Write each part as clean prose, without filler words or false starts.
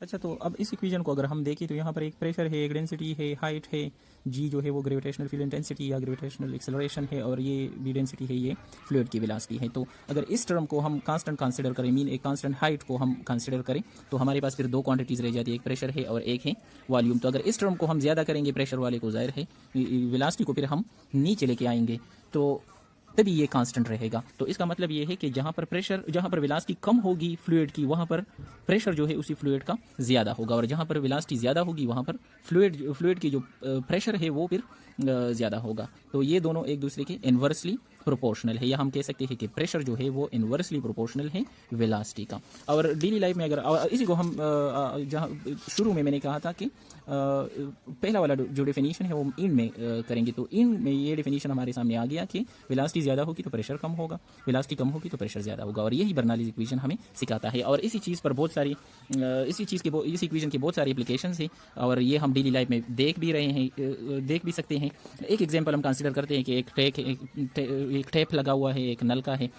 अच्छा, तो अब इस इक्वेशन को अगर हम देखें तो यहाँ पर एक प्रेशर है, एक डेंसिटी है, हाइट है, जी जो है वो ग्रेविटेशनल फील्ड इंटेंसिटी या ग्रेविटेशनल एक्सेलरेशन है, और ये बी डेंसिटी है, ये फ्लूइड की वेलोसिटी है। तो अगर इस टर्म को हम कांस्टेंट कंसीडर करें, मीन एक कांस्टेंट हाइट को हम कंसीडर करें, तो हमारे पास फिर दो क्वांटिटीज रह जाती है, एक प्रेशर है और एक है वॉल्यूम। तो अगर इस टर्म को हम ज़्यादा करेंगे प्रेशर वाले को, जाहिर है वेलोसिटी को फिर हम नीचे लेके आएंगे, तो तभी ये कांस्टेंट रहेगा। तो इसका मतलब ये है कि जहाँ पर वेलोसिटी कम होगी फ्लूइड की, वहाँ पर प्रेशर जो है उसी फ्लूइड का ज़्यादा होगा, और जहाँ पर वेलोसिटी ज़्यादा होगी वहाँ पर फ्लूइड की जो प्रेशर है वो फिर ज़्यादा होगा। तो ये दोनों एक दूसरे के इन्वर्सली प्रोपोर्शनल है, या हम कह सकते हैं कि प्रेशर जो है वो इन्वर्सली प्रोपोर्शनल है वेलोसिटी का। और डेली लाइफ में अगर इसी को हम जहाँ शुरू में मैंने कहा था कि पहला वाला जो डेफिनेशन है वो इन में करेंगे, तो इन में ये डेफिनेशन हमारे सामने आ गया कि वेलोसिटी ज़्यादा होगी तो प्रेशर कम होगा, वेलोसिटी कम होगी तो प्रेशर ज़्यादा होगा, और यही बर्नौलीज़ इक्वेशन हमें सिखाता है। और इसी चीज़ पर बहुत सारी इस इक्वेशन की बहुत सारी एप्लीकेशंस हैं, और ये हम डेली लाइफ में देख भी रहे हैं, देख भी सकते हैं। एक एग्जांपल हम कंसीडर करते हैं कि एक टैप लगा हुआ है, एक नल का है,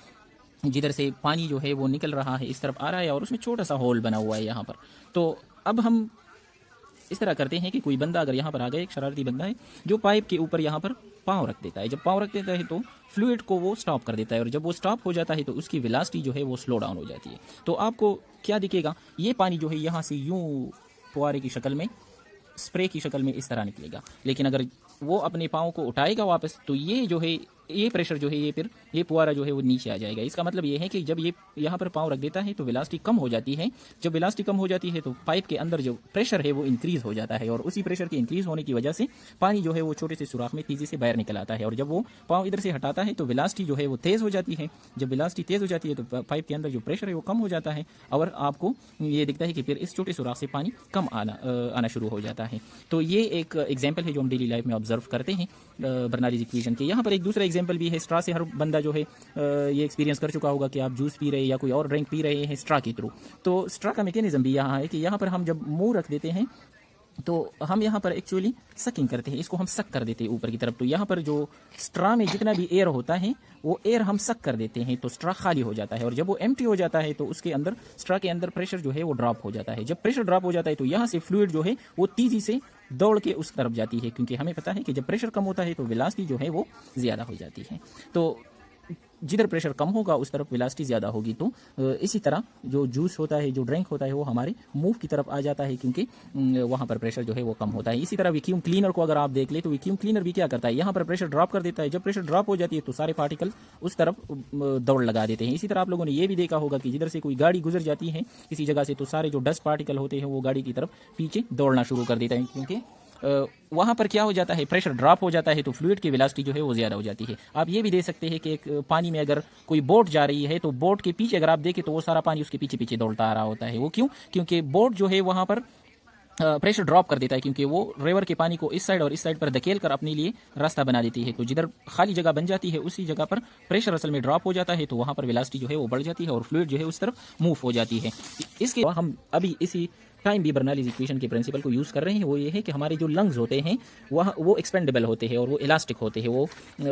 जिधर से पानी जो है वो निकल रहा है, इस तरफ आ रहा है, और उसमें छोटा सा होल बना हुआ है यहाँ पर। तो अब हम इस तरह करते हैं कि कोई बंदा अगर यहाँ पर आ गया, एक शरारती बंदा है जो पाइप के ऊपर यहाँ पर पाँव रख देता है। जब पाँव रख देता है तो फ्लूइड को वो स्टॉप कर देता है, और जब वो स्टॉप हो जाता है तो उसकी वेलोसिटी जो है वो स्लो डाउन हो जाती है। तो आपको क्या दिखेगा, ये पानी जो है यहाँ से यूं फुहारे की शक्ल में, स्प्रे की शक्ल में इस तरह निकलेगा, लेकिन अगर वो अपने पाँव को उठाएगा वापस, तो ये जो है ये प्रेशर जो है ये फुहारा जो है वो नीचे आ जाएगा। इसका मतलब ये है कि जब ये यहाँ पर पाँव रख देता है तो वेलोसिटी कम हो जाती है। जब वेलोसिटी कम हो जाती है तो पाइप के अंदर जो प्रेशर है वो इंक्रीज हो जाता है, और उसी प्रेशर के इंक्रीज होने की वजह से पानी जो है वो छोटे से सुराख में तेजी से बाहर निकल आता है, और जब वो पाँव इधर से हटाता है तो वेलोसिटी जो है वो तेज़ हो जाती है। जब वेलोसिटी तेज़ हो जाती है तो पाइप के अंदर जो प्रेशर है वो कम हो जाता है, और आपको ये दिखता है कि फिर इस छोटे सुराख से पानी कम आना शुरू हो जाता है। तो ये एक एग्जाम्पल है जो हम डेली लाइफ में ऑब्जर्व करते हैं बर्नौलीज़ इक्वेशन के। यहाँ पर एक दूसरा एग्जाम्पल भी है स्ट्रा से। हर बंदा जो है ये एक्सपीरियंस कर चुका होगा कि आप जूस पी रहे हैं या कोई और ड्रिंक पी रहे हैं स्ट्रा के थ्रू। तो स्ट्रा का मैकेनिज्म भी यहाँ है कि यहाँ पर हम जब मुंह रख देते हैं तो हम यहाँ पर एक्चुअली सकिंग करते हैं, इसको हम सक कर देते हैं ऊपर की तरफ। तो यहाँ पर जो स्ट्रा में जितना भी एयर होता है वो एयर हम सक कर देते हैं, तो स्ट्रा खाली हो जाता है, और जब वो एम्प्टी हो जाता है तो उसके अंदर स्ट्रा के अंदर प्रेशर जो है वो ड्रॉप हो जाता है। जब प्रेशर ड्रॉप हो जाता है तो यहाँ से फ्लूइड जो है वो तेजी से दौड़ के उस तरफ जाती है, क्योंकि हमें पता है कि जब प्रेशर कम होता है तो वेलोसिटी जो है वो ज़्यादा हो जाती है। तो जिधर प्रेशर कम होगा उस तरफ वेलोसिटी ज़्यादा होगी। तो इसी तरह जो जूस होता है, जो ड्रिंक होता है, वो हमारे मुंह की तरफ आ जाता है, क्योंकि वहाँ पर प्रेशर जो है वो कम होता है। इसी तरह वैक्यूम क्लीनर को अगर आप देख ले तो वैक्यूम क्लीनर भी क्या करता है, यहाँ पर प्रेशर ड्रॉप कर देता है। जब प्रेशर ड्रॉप हो जाती है तो सारे पार्टिकल उस तरफ दौड़ लगा देते हैं। इसी तरह आप लोगों ने ये भी देखा होगा कि जिधर से कोई गाड़ी गुजर जाती है किसी जगह से, तो सारे जो डस्ट पार्टिकल होते हैं वो गाड़ी की तरफ पीछे दौड़ना शुरू कर देते हैं, क्योंकि वहाँ पर क्या हो जाता है, प्रेशर ड्रॉप हो जाता है, तो फ्लूइड की वेलोसिटी जो है वो ज़्यादा हो जाती है। आप ये भी दे सकते हैं कि एक पानी में अगर कोई बोट जा रही है तो बोट के पीछे अगर आप देखें तो वो सारा पानी उसके पीछे पीछे दौड़ता आ रहा होता है। वो क्यों? क्योंकि बोट जो है वहाँ पर प्रेशर ड्रॉप कर देता है, क्योंकि वो रिवर के पानी को इस साइड और इस साइड पर धकेल कर अपने लिए रास्ता बना देती है। तो जिधर खाली जगह बन जाती है उसी जगह पर प्रेशर असल में ड्रॉप हो जाता है, तो वहाँ पर वेलोसिटी जो है वो बढ़ जाती है और फ्लूइड जो है उस तरफ मूव हो जाती है। इसके हम अभी इसी टाइम भी बर्नौलीज़ इक्वेशन के प्रिंसिपल को यूज़ कर रहे हैं। वो ये है कि हमारे जो लंग्स होते हैं वो एक्सपेंडेबल होते हैं और वो इलास्टिक होते हैं। वो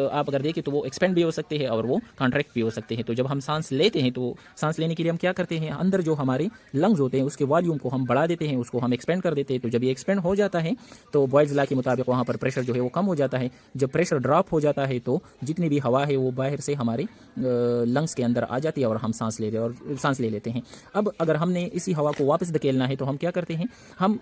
आप अगर देखें तो वो एक्सपेंड भी हो सकते हैं और वो कॉन्ट्रैक्ट भी हो सकते हैं। तो जब हम सांस लेते हैं तो सांस लेने के लिए हम क्या करते हैं, अंदर जो हमारे लंग्स होते हैं उसके वॉल्यूम को हम बढ़ा देते हैं, उसको हम एक्सपेंड कर देते हैं। तो जब ये एक्सपेंड हो जाता है तो बॉयल्स लॉ के मुताबिक वहाँ पर प्रेशर जो है वो कम हो जाता है। जब प्रेशर ड्रॉप हो जाता है तो जितनी भी हवा है वो बाहर से हमारे लंग्स के अंदर आ जाती है और हम सांस ले लेते हैं। अब अगर हमने इसी हवा को वापस धकेलना है तो हम क्या करते हैं, हम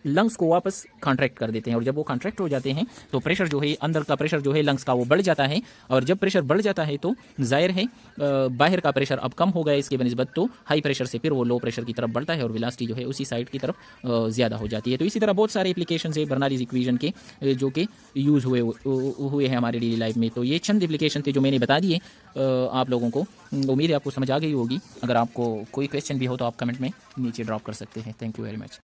लंग्स को वापस कॉन्ट्रैक्ट कर देते हैं, और जब वो कॉन्ट्रैक्ट हो जाते हैं तो प्रेशर जो है अंदर का प्रेशर जो है लंग्स का वो बढ़ जाता है। और जब प्रेशर बढ़ जाता है तो जाहिर है बाहर का प्रेशर अब कम हो गया इसके बनस्बत, तो हाई प्रेशर से फिर वो लो प्रेशर की तरफ बढ़ता है और वेलोसिटी जो है उसी साइड की तरफ ज़्यादा हो जाती है। तो इसी तरह बहुत सारे एप्लीकेशन है बर्नौलीज़ इक्वेशन के जो कि यूज़ हुए हैं हमारे डेली लाइफ में। तो ये चंद एप्लीकेशन थे जो मैंने बता दिए आप लोगों को। उम्मीद है आपको समझ आ गई होगी। अगर आपको कोई क्वेश्चन भी हो तो आप कमेंट में नीचे ड्रॉप कर सकते हैं। Thank you very much.